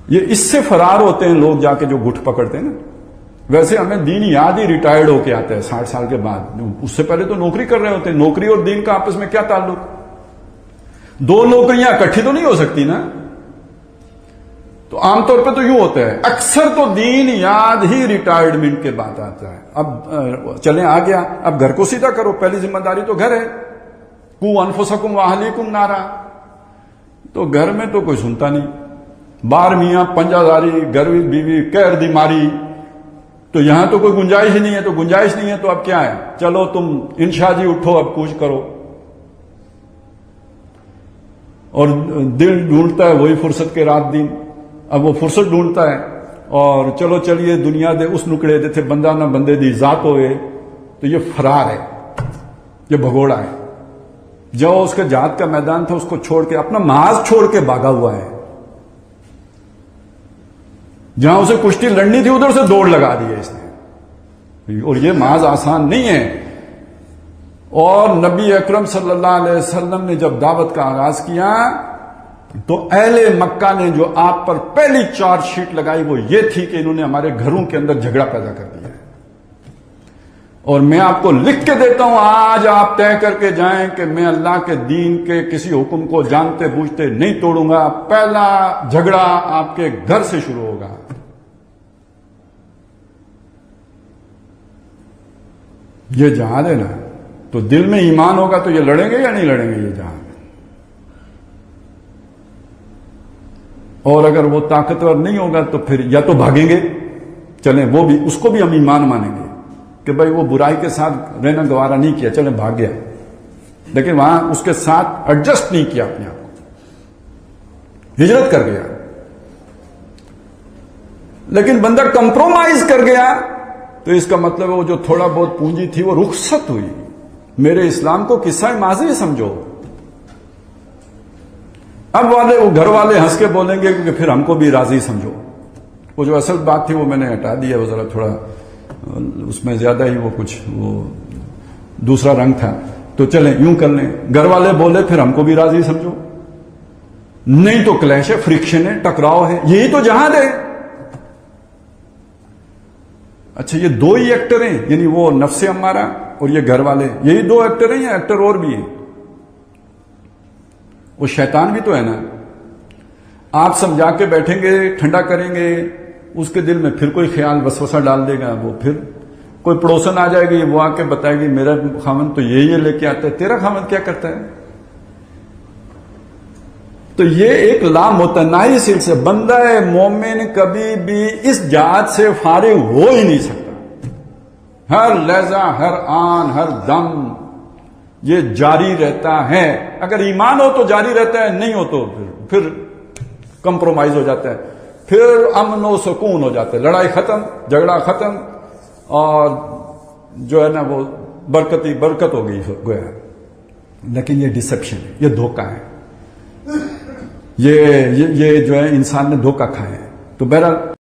یہ اس سے فرار ہوتے ہیں لوگ جا کے جو گٹھ پکڑتے ہیں نا. ویسے ہمیں دین یاد ہی ریٹائرڈ ہو کے آتا ہے 60 سال کے بعد. اس سے پہلے تو نوکری کر رہے ہوتے ہیں. نوکری اور دین کا آپس میں کیا تعلق؟ دو نوکریاں اکٹھی تو نہیں ہو سکتی نا. تو عام طور پہ تو یوں ہوتا ہے. اکثر تو دین یاد ہی ریٹائرمنٹ کے بعد آتا ہے. اب چلیں آ گیا, اب گھر کو سیدھا کرو. پہلی ذمہ داری تو گھر ہے. قو انفسکم واہلیکم نارا. تو گھر میں تو کوئی سنتا نہیں. بار میاں پنجہ داری, گھر بیوی قہر دی ماری. تو یہاں تو کوئی گنجائش ہی نہیں ہے. تو گنجائش نہیں ہے تو اب کیا ہے؟ چلو تم انشاء جی اٹھو, اب کوچ کرو. اور دل ڈھونڈتا ہے وہی فرصت کے رات دن. اب وہ فرصت ڈھونڈتا ہے اور چلو چلیے دنیا دے اس نکڑے دے تھے بندہ نہ بندے دی ذات ہوئے. تو یہ فرار ہے, یہ بھگوڑا ہے. جو اس کے جہاد کا میدان تھا اس کو چھوڑ کے, اپنا محاذ چھوڑ کے بھاگا ہوا ہے. جہاں اسے کشتی لڑنی تھی ادھر سے دوڑ لگا دی ہے اس نے. اور یہ محاذ آسان نہیں ہے. اور نبی اکرم صلی اللہ علیہ وسلم نے جب دعوت کا آغاز کیا تو اہل مکہ نے جو آپ پر پہلی چارج شیٹ لگائی وہ یہ تھی کہ انہوں نے ہمارے گھروں کے اندر جھگڑا پیدا کر دیا ہے. اور میں آپ کو لکھ کے دیتا ہوں, آج آپ طے کر کے جائیں کہ میں اللہ کے دین کے کسی حکم کو جانتے بوجھتے نہیں توڑوں گا. پہلا جھگڑا آپ کے گھر سے شروع ہوگا. یہ جہاد ہے نا. تو دل میں ایمان ہوگا تو یہ لڑیں گے یا نہیں لڑیں گے یہ جہاد. اور اگر وہ طاقتور نہیں ہوگا تو پھر یا تو بھاگیں گے. چلیں وہ بھی, اس کو بھی ہم ایمان مانیں گے کہ بھائی وہ برائی کے ساتھ رہنا گوارا نہیں کیا, چلیں بھاگ گیا, لیکن وہاں اس کے ساتھ ایڈجسٹ نہیں کیا اپنے آپ کو, ہجرت کر گیا. لیکن بندہ کمپرومائز کر گیا تو اس کا مطلب ہے وہ جو تھوڑا بہت پونجی تھی وہ رخصت ہوئی. میرے اسلام کو قصہ ماضی سمجھو. اب وہ گھر والے ہنس کے بولیں گے کہ پھر ہم کو بھی راضی سمجھو. وہ جو اصل بات تھی وہ میں نے ہٹا دیا, وہ ذرا تھوڑا اس میں زیادہ ہی وہ کچھ وہ دوسرا رنگ تھا. تو چلیں یوں کر لیں, گھر والے بولے پھر ہم کو بھی راضی سمجھو. نہیں تو کلیش ہے, فرکشن ہے, ٹکراؤ ہے. یہی تو جہاد ہے. اچھا یہ دو ہی ایکٹر ہیں, یعنی وہ نفس امارہ اور یہ گھر والے, یہی دو ایکٹر ہیں یا ایکٹر اور بھی ہیں؟ وہ شیطان بھی تو ہے نا. آپ سمجھا کے بیٹھیں گے, ٹھنڈا کریں گے, اس کے دل میں پھر کوئی خیال وسوسہ ڈال دے گا. وہ پھر کوئی پڑوسن آ جائے گی, وہ آ کے بتائے گی میرا خاوند تو یہ لے کے آتا ہے, تیرا خاوند کیا کرتا ہے. تو یہ ایک لامتناہی سلسلہ. بندہ مومن کبھی بھی اس جہاد سے فارغ ہو ہی نہیں سکتا. ہر لہجہ, ہر آن, ہر دم یہ جاری رہتا ہے. اگر ایمان ہو تو جاری رہتا ہے, نہیں ہو تو پھر کمپرومائز ہو جاتا ہے. پھر امن و سکون ہو جاتا ہے. لڑائی ختم, جھگڑا ختم, اور جو ہے نا وہ برکت ہو گئی گویا. لیکن یہ ڈسپشن ہے, یہ دھوکہ ہے. یہ جو ہے انسان نے دھوکہ کھایا ہے. تو بہرحال